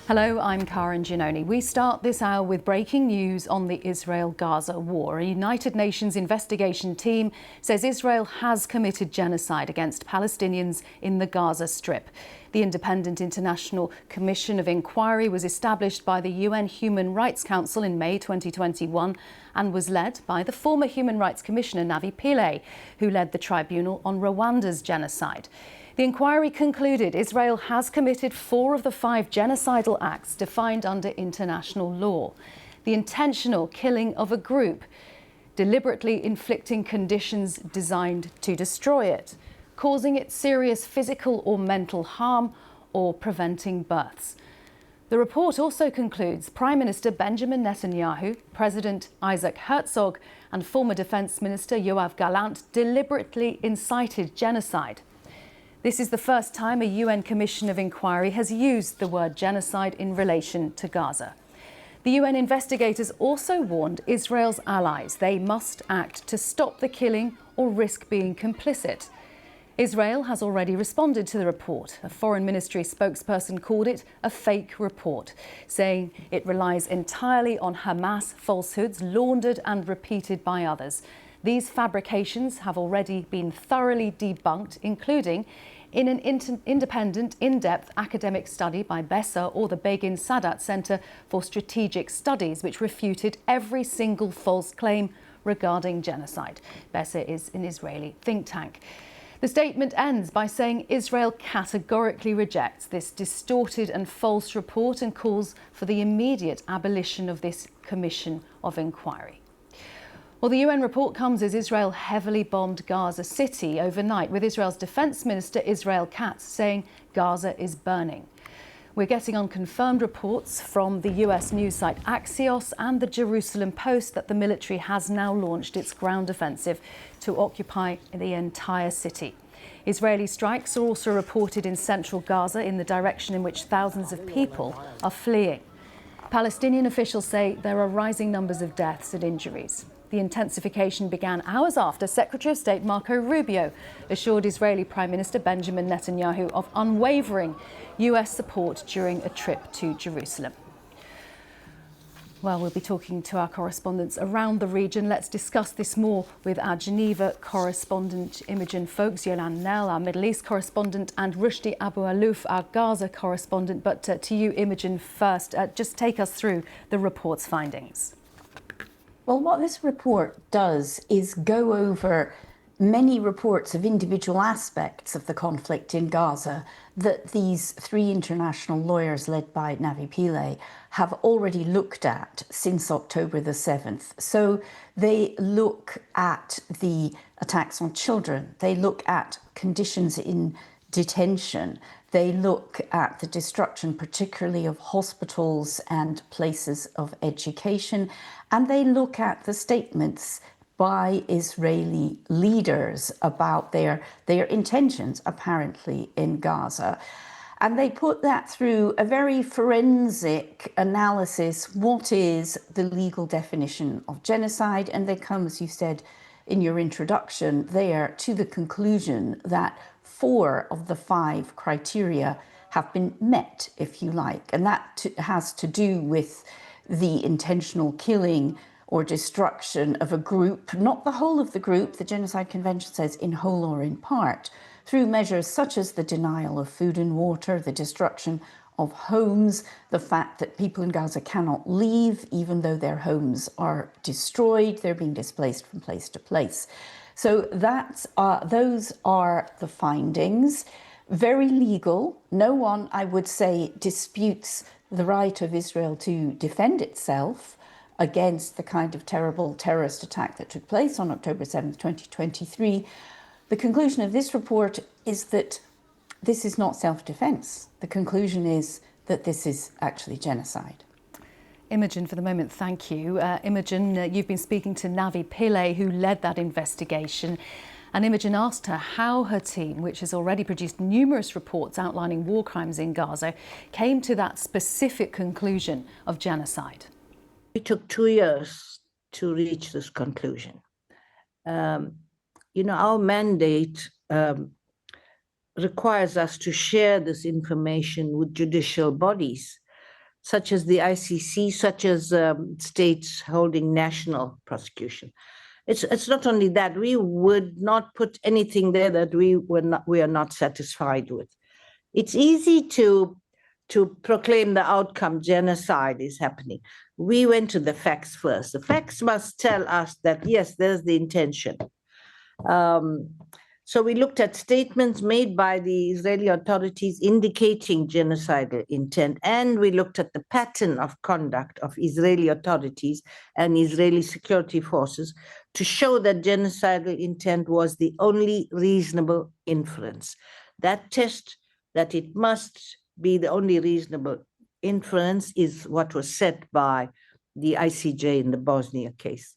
Hello, I'm Karen Giannoni. We start this hour with breaking news on the Israel-Gaza war. A United Nations investigation team says Israel has committed genocide against Palestinians in the Gaza Strip. The Independent International Commission of Inquiry was established by the UN Human Rights Council in May 2021 and was led by the former Human Rights Commissioner Navi Pillay, who led the tribunal on Rwanda's genocide. The inquiry concluded Israel has committed 4 of the 5 genocidal acts defined under international law. The intentional killing of a group, deliberately inflicting conditions designed to destroy it, causing it serious physical or mental harm, or preventing births. The report also concludes Prime Minister Benjamin Netanyahu, President Isaac Herzog, and former Defence Minister Yoav Gallant deliberately incited genocide. This is the first time a UN Commission of Inquiry has used the word genocide in relation to Gaza. The UN investigators also warned Israel's allies they must act to stop the killing or risk being complicit. Israel has already responded to the report. A Foreign Ministry spokesperson called it a fake report, saying it relies entirely on Hamas falsehoods laundered and repeated by others. These fabrications have already been thoroughly debunked, including in an independent, in-depth academic study by Besser or the Begin Sadat Center for Strategic Studies, which refuted every single false claim regarding genocide. Besser is an Israeli think tank. The statement ends by saying Israel categorically rejects this distorted and false report and calls for the immediate abolition of this commission of inquiry. Well, the UN report comes as Israel heavily bombed Gaza City overnight, with Israel's Defence Minister Israel Katz saying Gaza is burning. We're getting unconfirmed reports from the US news site Axios and the Jerusalem Post that the military has now launched its ground offensive to occupy the entire city. Israeli strikes are also reported in central Gaza in the direction in which thousands of people are fleeing. Palestinian officials say there are rising numbers of deaths and injuries. The intensification began hours after Secretary of State Marco Rubio assured Israeli Prime Minister Benjamin Netanyahu of unwavering US support during a trip to Jerusalem. Well, we'll be talking to our correspondents around the region. Let's discuss this more with our Geneva correspondent Imogen Folks, Yolan Nell, our Middle East correspondent, and Rushdie Abu Alouf, our Gaza correspondent. But to you, Imogen, first, just take us through the report's findings. Well, what this report does is go over many reports of individual aspects of the conflict in Gaza that these 3 international lawyers led by Navi Pillay have already looked at since October the 7th. So they look at the attacks on children, they look at conditions in detention, they look at the destruction particularly of hospitals and places of education, and they look at the statements by Israeli leaders about their intentions, apparently, in Gaza. And they put that through a very forensic analysis. What is the legal definition of genocide? And they come, as you said in your introduction there, to the conclusion that 4 of the 5 criteria have been met, if you like. And that has to do with the intentional killing or destruction of a group, not the whole of the group, the Genocide Convention says in whole or in part, through measures such as the denial of food and water, the destruction of homes, the fact that people in Gaza cannot leave even though their homes are destroyed, they're being displaced from place to place. So those are the findings. Very legal. No one, I would say, disputes the right of Israel to defend itself against the kind of terrible terrorist attack that took place on October 7th, 2023. The conclusion of this report is that this is not self-defense. The conclusion is that this is actually genocide. Imogen, for the moment, thank you. Imogen, you've been speaking to Navi Pillay, who led that investigation. And Imogen asked her how her team, which has already produced numerous reports outlining war crimes in Gaza, came to that specific conclusion of genocide. It took 2 years to reach this conclusion. Our mandate requires us to share this information with judicial bodies. such as the ICC, such as states holding national prosecution. It's not only that, we would not put anything there that we are not satisfied with. It's easy to proclaim the outcome, genocide is happening. We went to the facts first. The facts must tell us that, yes, there's the intention. So we looked at statements made by the Israeli authorities indicating genocidal intent, and we looked at the pattern of conduct of Israeli authorities and Israeli security forces to show that genocidal intent was the only reasonable inference. That test, that it must be the only reasonable inference, is what was set by the ICJ in the Bosnia case.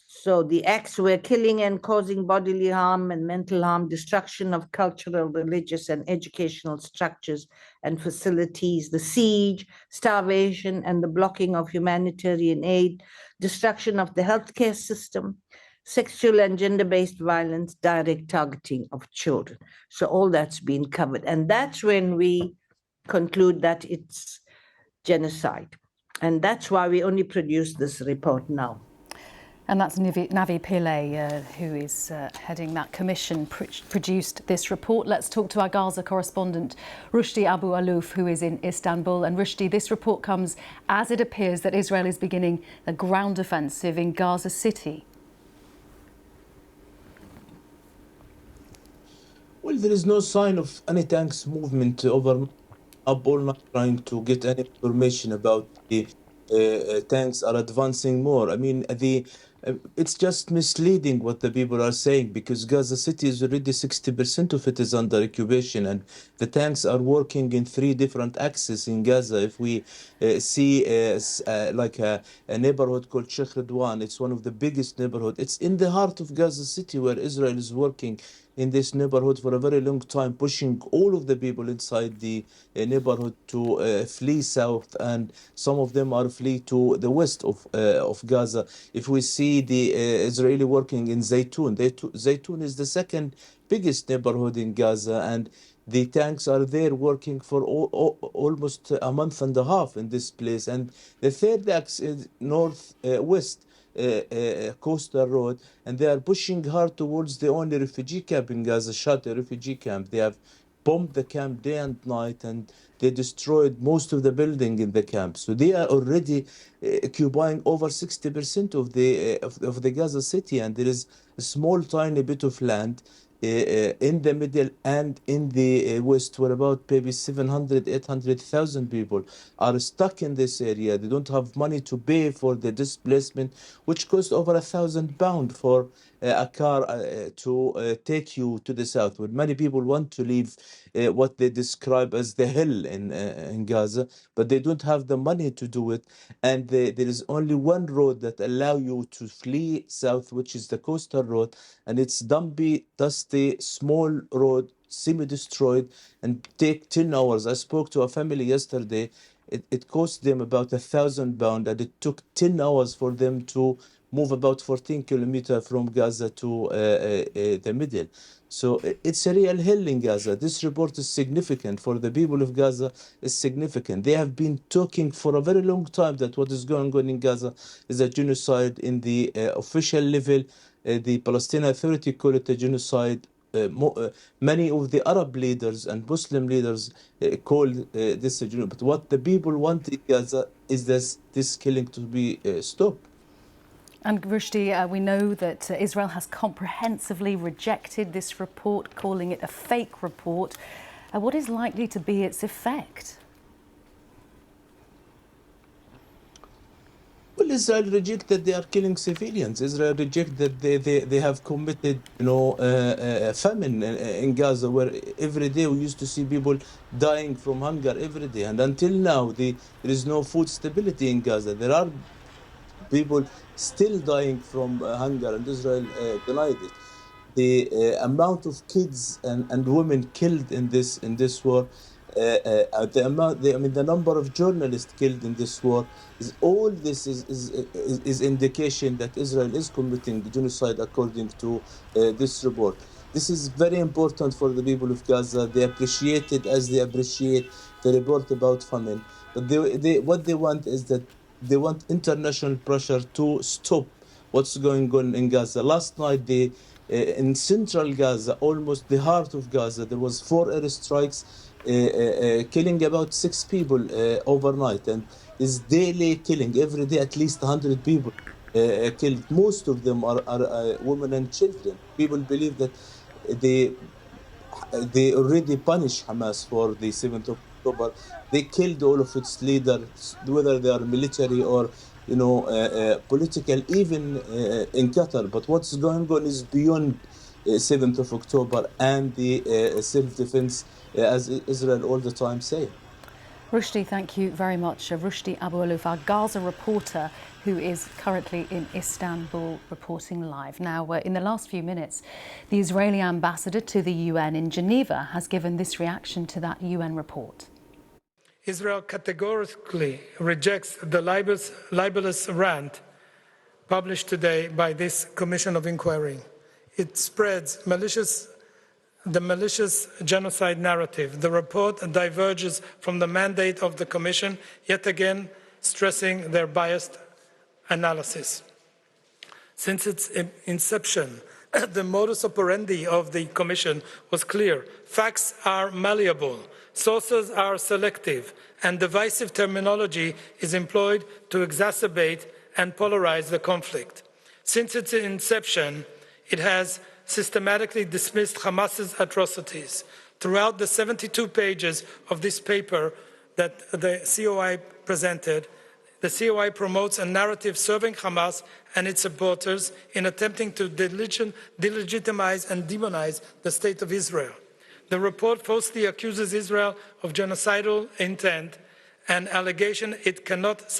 So the acts were killing and causing bodily harm and mental harm, destruction of cultural, religious, and educational structures and facilities, the siege, starvation, and the blocking of humanitarian aid, destruction of the healthcare system, sexual and gender-based violence, direct targeting of children. So all that's been covered. And that's when we conclude that it's genocide. And that's why we only produce this report now. And that's Navi Pillay, who is heading that commission, produced this report. Let's talk to our Gaza correspondent, Rushdie Abu Alouf, who is in Istanbul. And Rushdie, this report comes as it appears that Israel is beginning a ground offensive in Gaza City. Well, there is no sign of any tanks movement over up all night trying to get any information about the tanks are advancing more. I mean, it's just misleading what the people are saying, because Gaza City is already 60% of it is under occupation, and the tanks are working in 3 different axes in Gaza. If we see like a neighborhood called Sheikh Ridwan, it's one of the biggest neighborhoods. It's in the heart of Gaza City, where Israel is working in this neighborhood for a very long time, pushing all of the people inside the neighborhood to flee south, and some of them are flee to the west of Gaza. If we see the Israeli working in Zaytun, Zaytun is the second biggest neighborhood in Gaza, and the tanks are there working for almost a month and a half in this place. And the third axe is northwest coastal road, and they are pushing hard towards the only refugee camp in Gaza, Shati refugee camp. They have bombed the camp day and night, and they destroyed most of the building in the camp. So they are already occupying over 60% of the Gaza city, and there is a small tiny bit of land in the middle and in the west, where about maybe 700, 800,000 people are stuck in this area. They don't have money to pay for the displacement, which costs over £1,000 for a car to take you to the south, where many people want to leave what they describe as the hell in Gaza, but they don't have the money to do it. And there is only one road that allow you to flee south, which is the coastal road, and it's dumpy, dusty, small road, semi-destroyed, and take 10 hours. I spoke to a family yesterday. It cost them about £1,000, and it took 10 hours for them to move about 14 kilometers from Gaza to the middle. So it's a real hell in Gaza. This report is significant for the people of Gaza. Is significant. They have been talking for a very long time that what is going on in Gaza is a genocide. In the official level, the Palestinian Authority call it a genocide. Many of the Arab leaders and Muslim leaders call this a genocide. But what the people want in Gaza is this killing to be stopped. And Rushdie, we know that Israel has comprehensively rejected this report, calling it a fake report. What is likely to be its effect? Well, Israel rejected they are killing civilians. Israel rejected they have committed, famine in Gaza, where every day we used to see people dying from hunger every day. And until now, there is no food stability in Gaza. There are people still dying from hunger, and Israel denied it. The amount of kids and women killed in this war, the number of journalists killed in this war, is indication that Israel is committing genocide according to this report. This is very important for the people of Gaza. They appreciate it as they appreciate the report about famine. But what they want is that they want international pressure to stop what's going on in Gaza. Last night, in central Gaza, almost the heart of Gaza, there was 4 airstrikes killing about 6 people overnight, and this daily killing every day, at least 100 people killed. Most of them are women and children. People believe that they they already punished Hamas for the 7th of October. They killed all of its leaders, whether they are military or political, even in Qatar. But what's going on is beyond 7th of October and the self-defense, as Israel all the time say. Rushdie, thank you very much. Rushdie Abu Alouf, our Gaza reporter, who is currently in Istanbul reporting live. Now, in the last few minutes, the Israeli ambassador to the UN in Geneva has given this reaction to that UN report. Israel categorically rejects the libelous rant published today by this Commission of Inquiry. It spreads the malicious genocide narrative. The report diverges from the mandate of the Commission, yet again stressing their biased analysis. Since its inception, the modus operandi of the Commission was clear. Facts are malleable, sources are selective, and divisive terminology is employed to exacerbate and polarize the conflict. Since its inception, it has systematically dismissed Hamas's atrocities. Throughout the 72 pages of this paper that the COI presented, the COI promotes a narrative serving Hamas and its supporters in attempting to delegitimize and demonize the state of Israel. The report falsely accuses Israel of genocidal intent, an allegation it cannot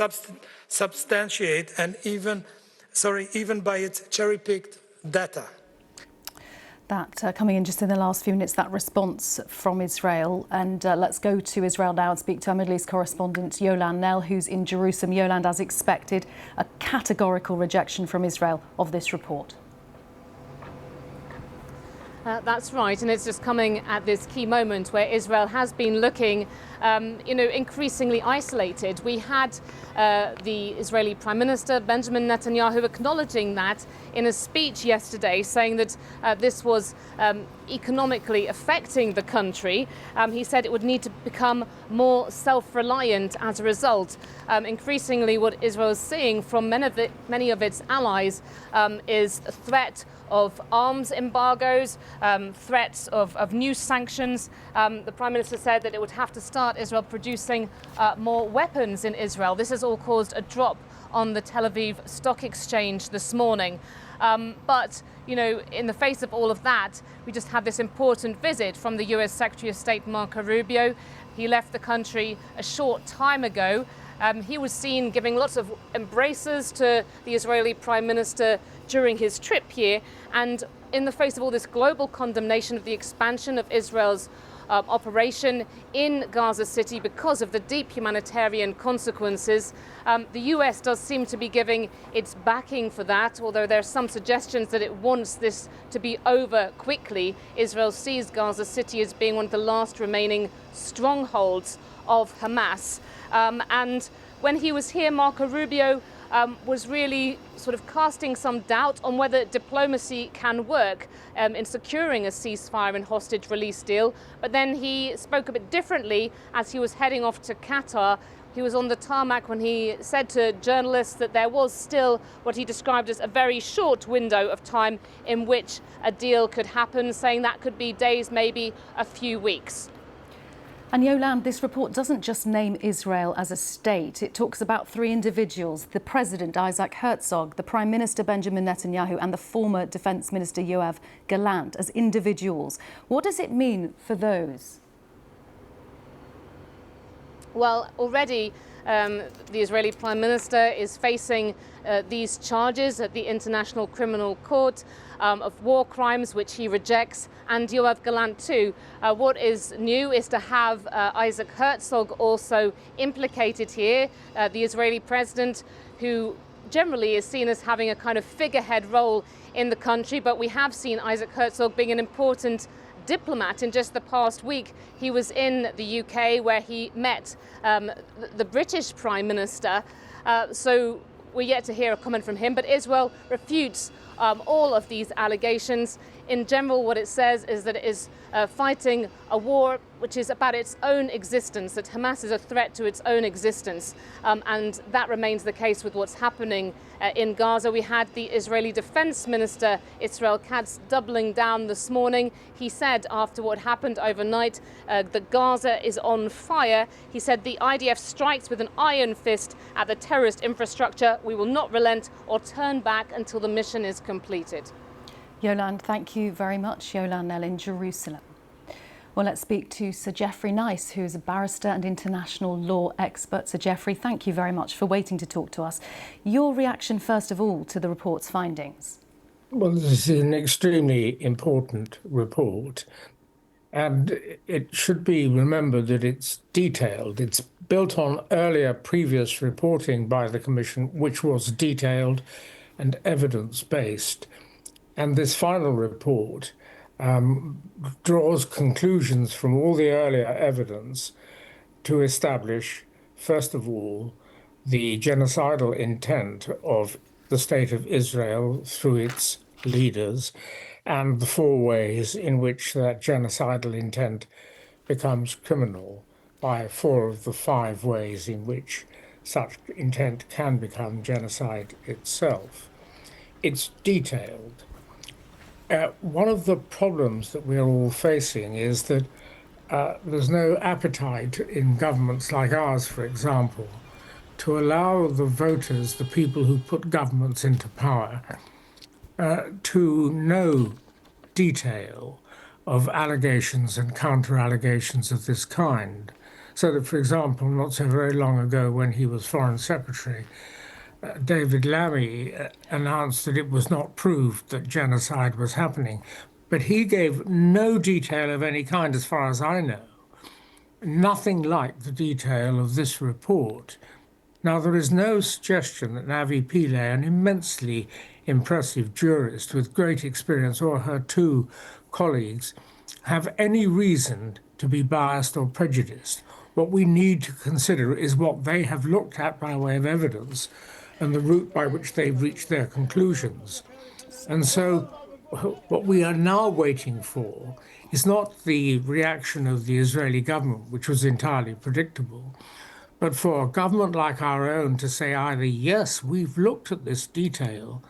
substantiate, and even by its cherry-picked data. That coming in just in the last few minutes, that response from Israel. And let's go to Israel now and speak to our Middle East correspondent Yolan Nell, who's in Jerusalem. Yolan, as expected, a categorical rejection from Israel of this report. That's right, and it's just coming at this key moment where Israel has been looking, increasingly isolated. We had the Israeli Prime Minister Benjamin Netanyahu acknowledging that in a speech yesterday, saying that this was economically affecting the country. He said it would need to become more self-reliant as a result. Increasingly, what Israel is seeing from many of its allies is a threat of arms embargoes, threats of new sanctions. The Prime Minister said that it would have to start Israel producing more weapons in Israel. This has all caused a drop on the Tel Aviv Stock Exchange this morning. But, in the face of all of that, we just had this important visit from the US Secretary of State, Marco Rubio. He left the country a short time ago. He was seen giving lots of embraces to the Israeli Prime Minister during his trip here. And in the face of all this global condemnation of the expansion of Israel's operation in Gaza City because of the deep humanitarian consequences, the US does seem to be giving its backing for that, although there are some suggestions that it wants this to be over quickly. Israel sees Gaza City as being one of the last remaining strongholds of Hamas. And when he was here, Marco Rubio was really sort of casting some doubt on whether diplomacy can work in securing a ceasefire and hostage release deal. But then he spoke a bit differently as he was heading off to Qatar. He was on the tarmac when he said to journalists that there was still what he described as a very short window of time in which a deal could happen, saying that could be days, maybe a few weeks. And Yolan, this report doesn't just name Israel as a state. It talks about 3 individuals, the President, Isaac Herzog, the Prime Minister, Benjamin Netanyahu, and the former Defence Minister, Yoav Gallant, as individuals. What does it mean for those? Well, already the Israeli Prime Minister is facing these charges at the International Criminal Court of war crimes, which he rejects, and Yoav Gallant too. What is new is to have Isaac Herzog also implicated here, the Israeli president, who generally is seen as having a kind of figurehead role in the country, but we have seen Isaac Herzog being an important diplomat. In just the past week, he was in the UK where he met the British Prime Minister. So we're yet to hear a comment from him, but Israel refutes all of these allegations. In general, what it says is that it is fighting a war which is about its own existence, that Hamas is a threat to its own existence. And that remains the case with what's happening in Gaza. We had the Israeli Defense Minister, Israel Katz, doubling down this morning. He said after what happened overnight that Gaza is on fire. He said the IDF strikes with an iron fist at the terrorist infrastructure. We will not relent or turn back until the mission is completed. Yolande, thank you very much. Yolande Nell in Jerusalem. Well, let's speak to Sir Geoffrey Nice, who is a barrister and international law expert. Sir Geoffrey, thank you very much for waiting to talk to us. Your reaction, first of all, to the report's findings? Well, this is an extremely important report, and it should be remembered that it's detailed. It's built on earlier previous reporting by the Commission, which was detailed and evidence-based. And this final report draws conclusions from all the earlier evidence to establish, first of all, the genocidal intent of the State of Israel through its leaders, and the 4 ways in which that genocidal intent becomes criminal by 4 of the 5 ways in which such intent can become genocide itself. It's detailed. One of the problems that we're all facing is that there's no appetite in governments like ours, for example, to allow the voters, the people who put governments into power, to know detail of allegations and counter-allegations of this kind. So that, for example, not so very long ago when he was Foreign Secretary, David Lammy announced that it was not proved that genocide was happening, but he gave no detail of any kind as far as I know, nothing like the detail of this report. Now, there is no suggestion that Navi Pillay, an immensely impressive jurist with great experience, or her 2 colleagues, have any reason to be biased or prejudiced. What we need to consider is what they have looked at by way of evidence and the route by which they've reached their conclusions. And so what we are now waiting for is not the reaction of the Israeli government, which was entirely predictable, but for a government like our own to say either, yes, we've looked at this detail,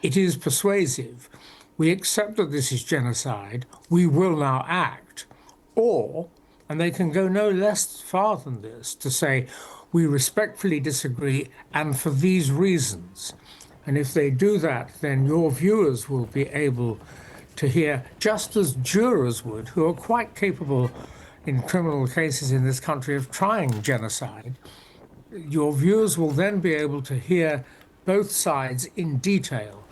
it is persuasive, we accept that this is genocide, we will now act, or, and they can go no less far than this, to say, we respectfully disagree, and for these reasons. And if they do that, then your viewers will be able to hear, just as jurors would, who are quite capable in criminal cases in this country of trying genocide, your viewers will then be able to hear both sides in detail.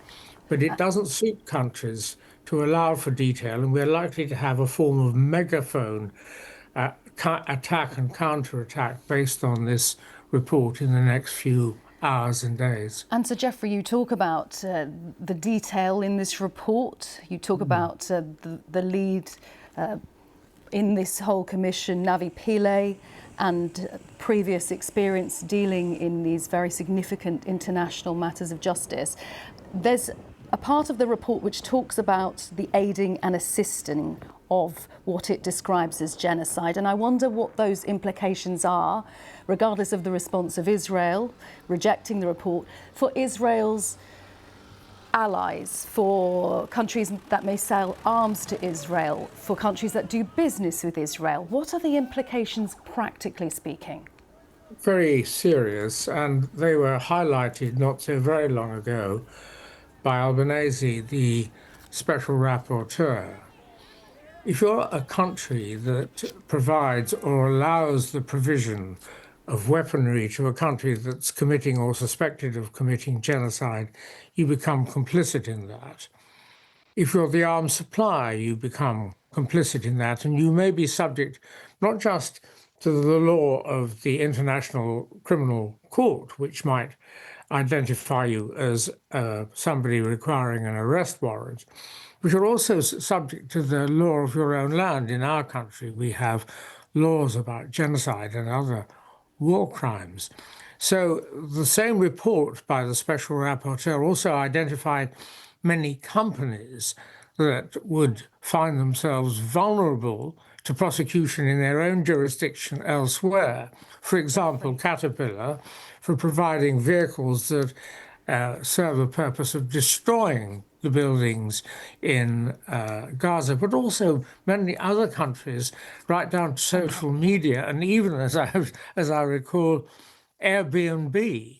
But it doesn't suit countries to allow for detail, and we're likely to have a form of megaphone attack and counterattack based on this report in the next few hours and days. And Sir Geoffrey, you talk about the detail in this report. You talk about the lead in this whole commission, Navi Pillay, and previous experience dealing in these very significant international matters of justice. There's a part of the report which talks about the aiding and assisting of what it describes as genocide. And I wonder what those implications are, regardless of the response of Israel, rejecting the report, for Israel's allies, for countries that may sell arms to Israel, for countries that do business with Israel. What are the implications, practically speaking? Very serious, and they were highlighted not so very long ago by Albanese, the special rapporteur. If you're a country that provides or allows the provision of weaponry to a country that's committing or suspected of committing genocide, you become complicit in that. If you're the arms supplier, you become complicit in that, and you may be subject not just to the law of the International Criminal Court, which might identify you as somebody requiring an arrest warrant, but you're also subject to the law of your own land. In our country, we have laws about genocide and other war crimes. So the same report by the Special Rapporteur also identified many companies that would find themselves vulnerable to prosecution in their own jurisdiction elsewhere. For example, Caterpillar, for providing vehicles that serve a purpose of destroying the buildings in Gaza, but also many other countries, right down to social media, and even, as I recall, Airbnb,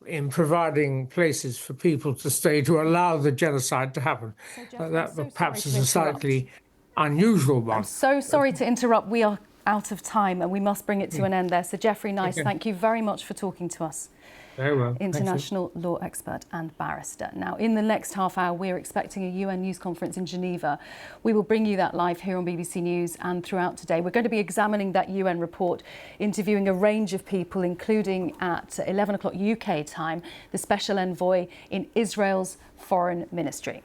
in providing places for people to stay to allow the genocide to happen. That perhaps is a slightly unusual one. I'm so sorry to interrupt. We are out of time and we must bring it to an end there. So Geoffrey Nice, thank you very much for talking to us. Very well. International law expert and barrister. Now, in the next half hour, we're expecting a UN news conference in Geneva. We will bring you that live here on BBC News and throughout today. We're going to be examining that UN report, interviewing a range of people, including at 11 o'clock UK time, the special envoy in Israel's foreign ministry.